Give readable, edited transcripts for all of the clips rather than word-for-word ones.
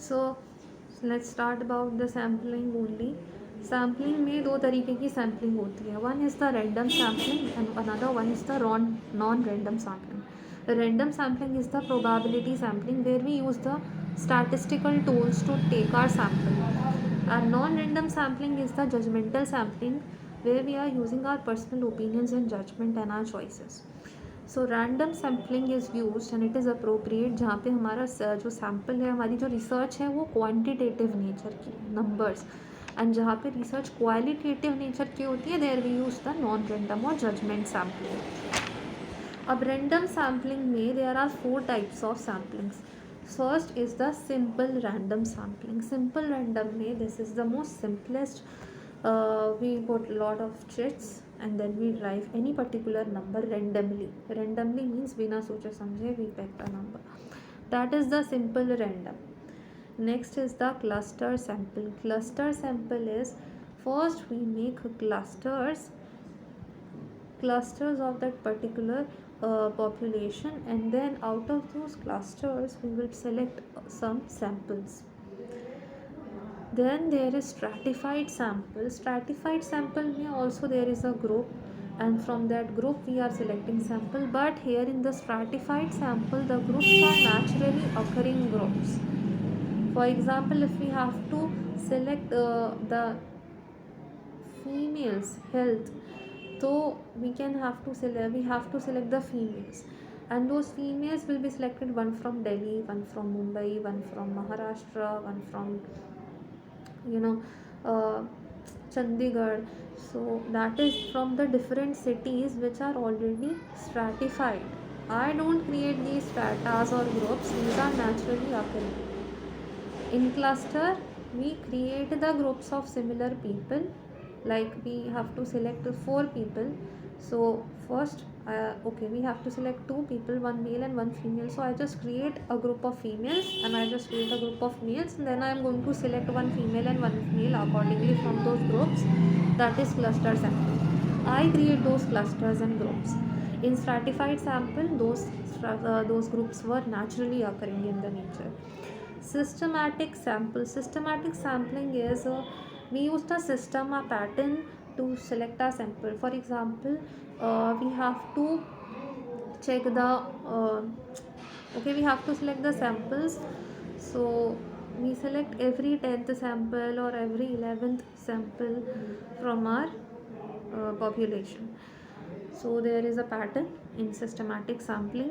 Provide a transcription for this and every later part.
So let's start about the sampling only. Sampling में दो तरीके की सैम्पलिंग होती है. One is the random sampling and another one is the non random sampling. Random sampling is the probability sampling where we use the statistical tools to take our sample. And non-random sampling is the judgmental sampling where we are using our personal opinions and judgment and our choices. So random sampling is use and it is appropriate जहाँ पे हमारा जो sample है, हमारी जो research है वो quantitative nature की नंबर्स, एंड जहाँ पे रिसर्च क्वालिटेटिव नेचर की होती है there we use the non random और जजमेंट सैम्पलिंग. अब रैंडम सैम्पलिंग में there are 4 types of samplings. First is the simple random sampling. Simple random में this is the most simplest. We put lot of chits and then we drive any particular number randomly. Randomly means बिना सोचे समझे we pick a number. That is the simple random. Next is the cluster sample. Cluster sample is first we make clusters of that particular population, and then out of those clusters we will select some samples. Then there is stratified sample. Stratified sample may also there is a group, and from that group we are selecting sample, but here in the stratified sample the groups are naturally occurring groups. For example, if we have to select the females health, so we have to select the females, and those females will be selected, one from Delhi, one from Mumbai, one from Maharashtra, one from you know uh, Chandigarh. So that is from the different cities which are already stratified. I don't create these stratas or groups, these are naturally occurring. In cluster we create the groups of similar people, like we have to select 4 people. So first okay, we have to select 2 people, one male and one female. So I just create a group of females and I just create a group of males, and then I am going to select one female and one male accordingly from those groups. That is cluster sample. I create those clusters and groups. In stratified sample, those groups were naturally occurring in the nature. Systematic sample. Systematic sampling is we use the system, a pattern to select a sample. For example, we have to check the okay, we have to select the samples. So we select every 10th sample or every 11th sample from our population. So there is a pattern in systematic sampling,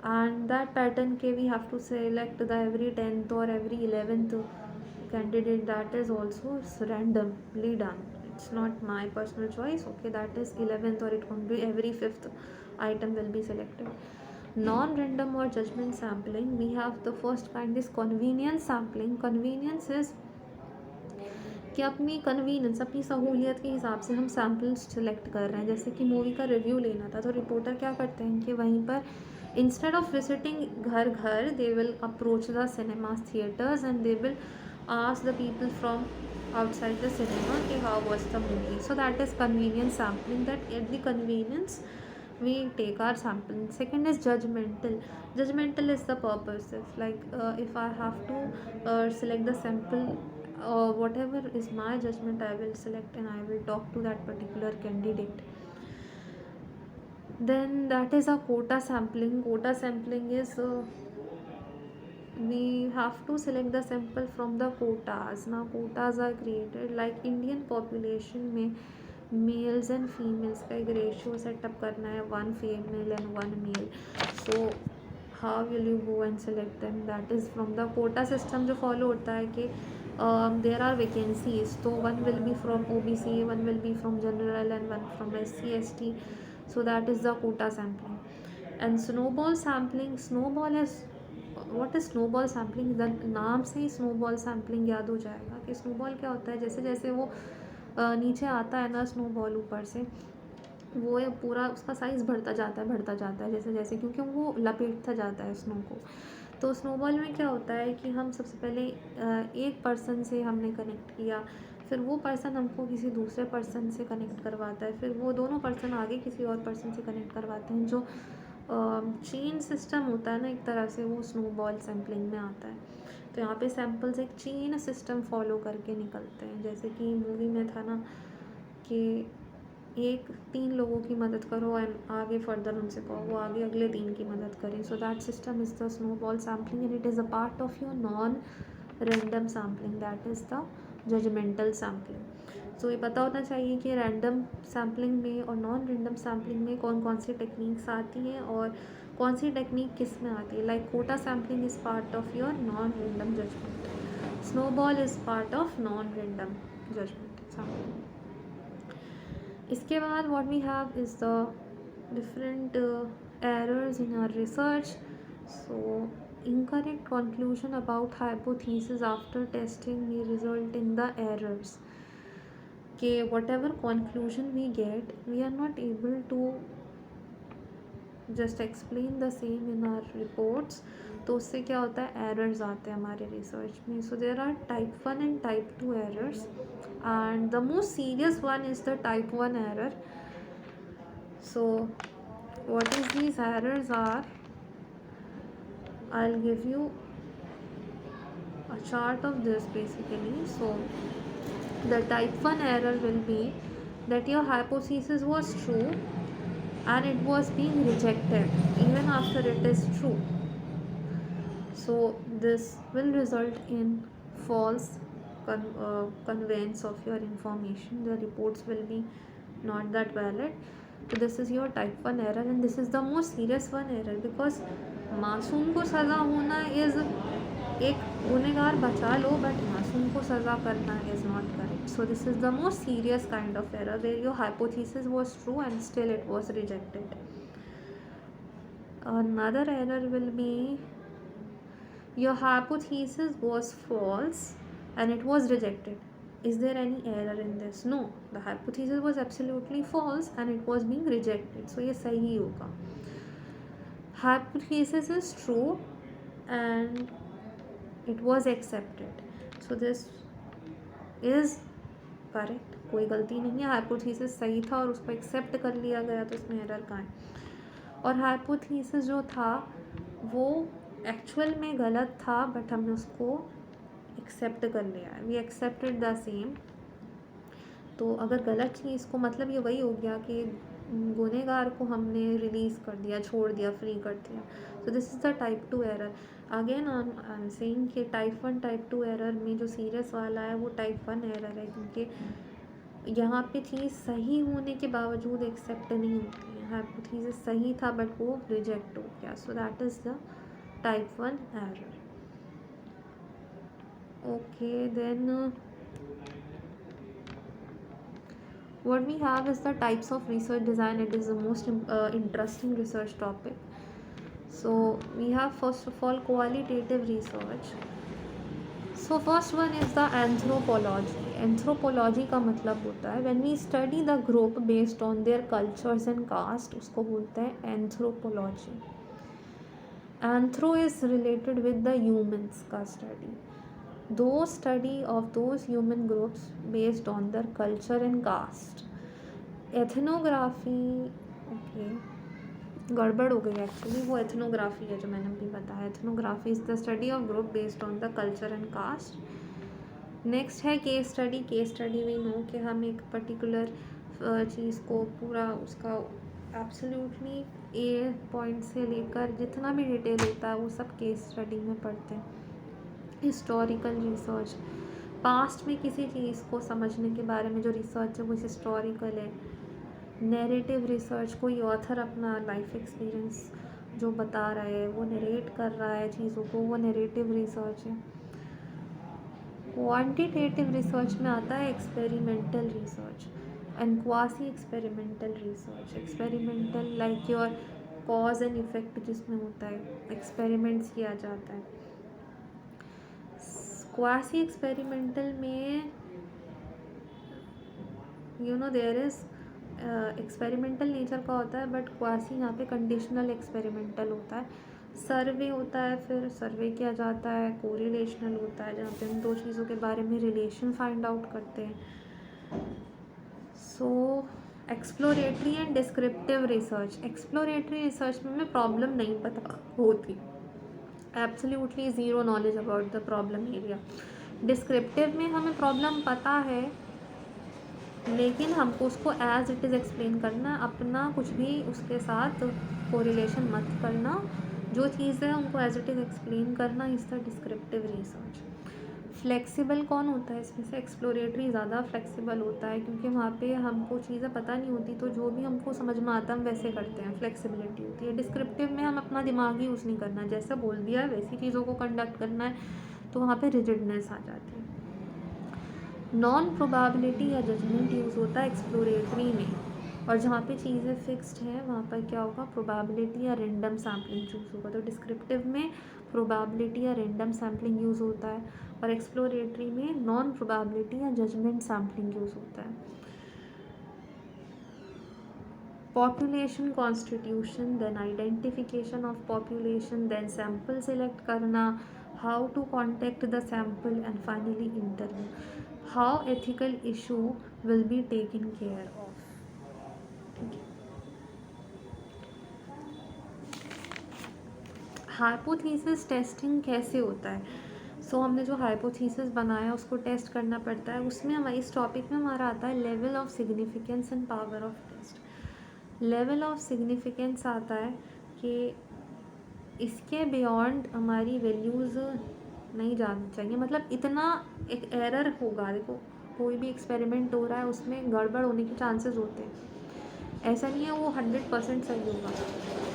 and that pattern के we have to select the every 10th or every 11th candidate. That is also randomly done, it's not my personal choice. Okay, that is 11th, or it could be every 5th item will be selected. Non-random or judgment sampling, we have the first kind is convenience sampling. Convenience is कि अपनी convenience, अपनी सहूलियत के हिसाब से हम samples select कर रहे हैं. जैसे कि मूवी का रिव्यू लेना था, तो रिपोर्टर क्या करते हैं कि वहीं पर इंस्टेड ऑफ विजिटिंग घर घर they will approach the cinemas theatres and they will ask the people from outside the cinema कि how was the movie. So that is convenience sampling, that at the convenience we take our sample. Second is judgmental. Judgmental is the purposive, like if I have to select the sample, whatever is my judgment I will select and I will talk to that particular candidate. Then that is a quota sampling. Quota sampling is we have to select the sample from the quotas. Now quotas are created like Indian population में mails and females का एक ratio setup करना है, 1 female and 1 male. So how will you go and select them? That is from the quota system जो follow होता है कि there are vacancies, तो one will be from OBC, one will be from general and one from SC ST. So that is the quota sampling. And snowball sampling, snowball is what is snowball sampling. नाम से ही snowball sampling याद हो जाएगा कि snowball क्या होता है. जैसे जैसे वो नीचे आता है ना स्नोबॉल ऊपर से, वो पूरा उसका साइज़ बढ़ता जाता है जैसे जैसे, क्योंकि वो लपेटता जाता है स्नो को. तो स्नोबॉल में क्या होता है कि हम सबसे पहले एक पर्सन से हमने कनेक्ट किया, फिर वो पर्सन हमको किसी दूसरे पर्सन से कनेक्ट करवाता है, फिर वो दोनों पर्सन आगे किसी और पर्सन से कनेक्ट करवाते हैं जो चेन सिस्टम होता है ना एक तरह से, वो स्नोबॉल सैम्पलिंग में आता है। तो यहाँ पे सैम्पल्स एक चेन सिस्टम फॉलो करके निकलते हैं, जैसे कि मूवी में था ना कि एक 3 लोगों की मदद करो एंड आगे फर्दर उनसे कहो वो आगे अगले 3 की मदद करें। So that system is the snowball sampling and it is a part of your non random sampling, that is the judgemental sampling. So ये पता होना चाहिए कि रैंडम सैम्पलिंग में और नॉन रैंडम सैम्पलिंग में कौन कौन सी टेक्निक्स आती हैं और कौन सी टेक्निक किस में आती है। Like quota sampling is part of your non random judgement, snowball is part of non random judgement sampling. इसके बाद what we have is the different errors in our research. So incorrect conclusion about hypothesis after testing may result in the errors, कि whatever conclusion we get we are not able to just explain the same in our reports, तो उससे क्या होता है errors आते हैं हमारे research में. So there are type 1 and type 2 errors and the most serious one is the type 1 error. So what is these errors are, I'll give you a chart of this basically. So the type 1 error will be that your hypothesis was true and it was being rejected even after it is true. So this will result in false conveyance of your information. The reports will be not that valid. So this is your type 1 error and this is the most serious one error because मासूम को सज़ा होना is, एक गुनहगार बचा लो but मासूम को सज़ा करना is not correct. So this is the most serious kind of error where your hypothesis was true and still it was rejected. Another error will be your hypothesis was false and it was rejected. Is there any error in this? No, the hypothesis was absolutely false and it was being rejected. So ये सही होगा. Hypothesis is true and it was accepted. So this is correct. कोई गलती नहीं है, hypothesis सही था और उसको एक्सेप्ट कर लिया गया, तो इसमें एरर कहाँ है. और हाइपोथेसिस जो था वो एक्चुअल में गलत था बट हमने उसको एक्सेप्ट कर लिया है, वी एक्सेप्टेड द सेम. तो अगर गलत चीज़ को मतलब ये वही हो गया कि गुनहगार को हमने रिलीज़ कर दिया, छोड़ दिया, फ्री कर दिया. सो this is the type 2 error. Again I am saying कि टाइप 1 टाइप 2 एरर में जो सीरियस वाला है वो टाइप 1 एरर है, क्योंकि यहाँ पे चीज़ सही होने के बावजूद एक्सेप्ट नहीं होती है. हाइपोथेसिस सही था बट वो रिजेक्ट हो गया. So that is the type 1 error. Okay, then what we have is the types of research design. It is the most interesting research topic. So we have first of all qualitative research. So first one is the anthropology. Anthropology का मतलब होता है when we study the group based on their cultures and caste, उसको बोलते हैं anthropology. Anthro is related with the humans का study. Those study of those human groups based on their culture and caste. Ethnography, okay गड़बड़ हो गई actually, वो ethnography है जो मैंने अभी बताया. Ethnography is the study of group based on the culture and caste. Next है case study. Case study we know कि हम एक पर्टिकुलर चीज़ को पूरा उसका एब्सोल्युटली ए पॉइंट से लेकर जितना भी डिटेल होता है वो सब केस स्टडी में पढ़ते हैं. हिस्टोरिकल रिसर्च, पास्ट में किसी चीज़ को समझने के बारे में जो रिसर्च है वो हिस्टोरिकल है. नैरेटिव रिसर्च, कोई ऑथर अपना लाइफ एक्सपीरियंस जो बता रहा है वो नरेट कर रहा है चीज़ों को, वो नैरेटिव रिसर्च है. क्वांटिटेटिव रिसर्च में आता है experimental research and quasi experimental research. Experimental like your cause and effect जिसमें होता है, एक्सपेरिमेंट्स किया जाता है. क्वासी एक्सपेरिमेंटल में you know there is experimental nature का होता है बट क्वासी यहाँ पे कंडीशनल एक्सपेरिमेंटल होता है. सर्वे होता है, फिर सर्वे किया जाता है. कोरिलेशनल होता है जहाँ पे हम दो चीज़ों के बारे में रिलेशन फाइंड आउट करते हैं. So exploratory and descriptive research. Exploratory research में हमें प्रॉब्लम नहीं पता होती, absolutely zero knowledge about the problem area. Descriptive में हमें प्रॉब्लम पता है, लेकिन हमको उसको एज इट इज़ एक्सप्लेन करना, अपना कुछ भी उसके साथ कोरिलेशन मत करना, जो चीज़ है उनको एज इट इज़ एक्सप्लेन करना is the descriptive research. Flexible कौन होता है इसमें से? एक्सप्लोरेटरी ज़्यादा फ्लेक्सिबल होता है, क्योंकि वहाँ पे हमको चीज़ें पता नहीं होती, तो जो भी हमको समझ में आता है हम वैसे करते हैं, फ्लेक्सिबिलिटी होती है। डिस्क्रिप्टिव में हम अपना दिमाग यूज़ नहीं करना, जैसे बोल दिया है वैसी चीज़ों को कंडक्ट करना है, तो वहाँ पे रिजिडनेस आ जाती है। नॉन प्रोबेबिलिटी या जजमेंट यूज़ होता है एक्सप्लोरेटरी में, और जहाँ पे चीज़ें फिक्स्ड हैं वहाँ पर क्या होगा? प्रोबेबिलिटी या रैंडम सैम्पलिंग चूज़ होगा। तो डिस्क्रिप्टिव में प्रोबेबिलिटी या रैंडम सैम्पलिंग यूज़ होता है, और एक्सप्लोरेटरी में नॉन प्रोबेबिलिटी या जजमेंट सैम्पलिंग यूज़ होता है। Population constitution, then identification of population, then sample select करना, how to contact the sample, and finally interview. How ethical issue will be taken care of. ठीक है। Hypothesis testing कैसे होता है? हमने जो हाइपोथेसिस बनाया उसको टेस्ट करना पड़ता है। उसमें हमारे इस टॉपिक में हमारा आता है level of significance and power of test. Level of significance आता है कि इसके बियॉन्ड हमारी वैल्यूज़ नहीं जानी चाहिए, मतलब इतना एक एरर होगा। देखो, कोई भी एक्सपेरिमेंट हो रहा है उसमें गड़बड़ होने के चांसेस होते हैं, ऐसा नहीं है वो 100% सही होगा।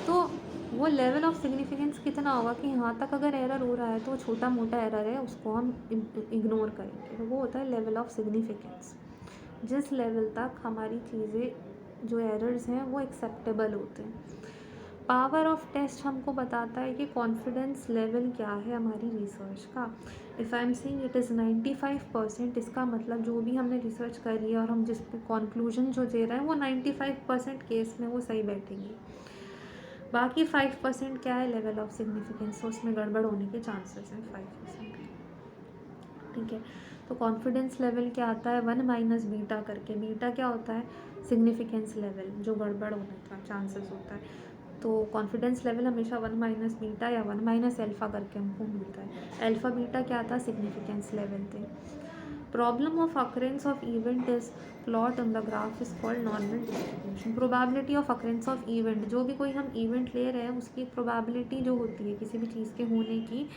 तो वो लेवल ऑफ सिग्निफिकेंस कितना होगा कि यहाँ तक अगर एरर हो रहा है तो छोटा मोटा एरर है, उसको हम इग्नोर करेंगे, तो वो होता है लेवल ऑफ सिग्निफिकेंस। जिस लेवल तक हमारी चीज़ें जो एरर्स हैं वो एक्सेप्टेबल होते हैं। पावर ऑफ टेस्ट हमको बताता है कि कॉन्फिडेंस लेवल क्या है हमारी रिसर्च का। If I am saying it is 95%, इसका मतलब जो भी हमने रिसर्च करी है और हम जिस पे कॉन्क्लूजन जो दे रहे हैं वो 95% केस में वो सही बैठेंगी। बाकी 5% क्या है? लेवल ऑफ सिग्निफिकेंस, तो उसमें गड़बड़ होने के चांसेस हैं 5%। ठीक है। तो कॉन्फिडेंस लेवल क्या आता है? 1 - बीटा करके। बीटा क्या होता है? सिग्निफिकेंस लेवल, जो गड़बड़ होने का चांसेस होता है। तो कॉन्फिडेंस लेवल हमेशा 1 - बीटा या 1 - अल्फ़ा करके हमको मिलता है। अल्फ़ा बीटा क्या था? सिग्निफिकेंस लेवल थे। Problem of occurrence of event is plot on the graph is called normal distribution. Probability of occurrence of event, जो भी कोई हम इवेंट ले रहे हैं उसकी प्रोबेबिलिटी जो होती है किसी भी चीज़ के होने की,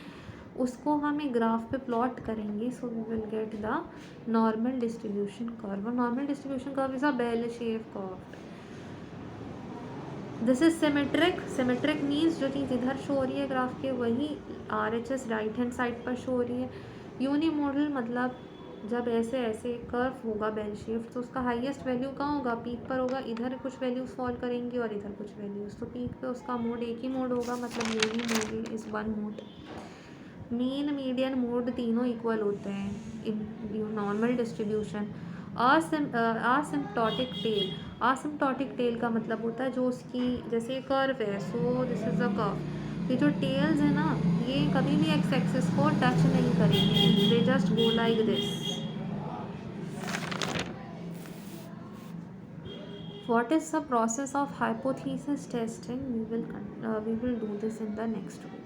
उसको हम एक ग्राफ पे प्लॉट करेंगे। So we will get the normal distribution curve. Normal distribution curve is a bell shape curve. This is symmetric. Symmetric means जो चीज़ इधर शो हो रही है ग्राफ के वही RHS राइट हैंड साइड पर शो हो रही है। यूनिमोडल मतलब जब ऐसे ऐसे कर्व होगा बेल शेप, तो उसका हाईएस्ट वैल्यू कहाँ होगा? पीक पर होगा। इधर कुछ वैल्यूज़ फॉल करेंगी और इधर कुछ वैल्यूज़, तो पीक पे उसका मोड एक ही मोड होगा, मतलब unimodal is one mode. Mean median mode तीनों इक्वल होते हैं in normal distribution. Asymptotic tail, asymptotic tail का मतलब होता है जो उसकी जैसे कर्व है, so this is a curve. ये जो टेल्स है ना, ये कभी भी एक्स एक्सिस को टच नहीं करेंगे, they just go like this. What is the process of hypothesis testing? We will do this in the next video.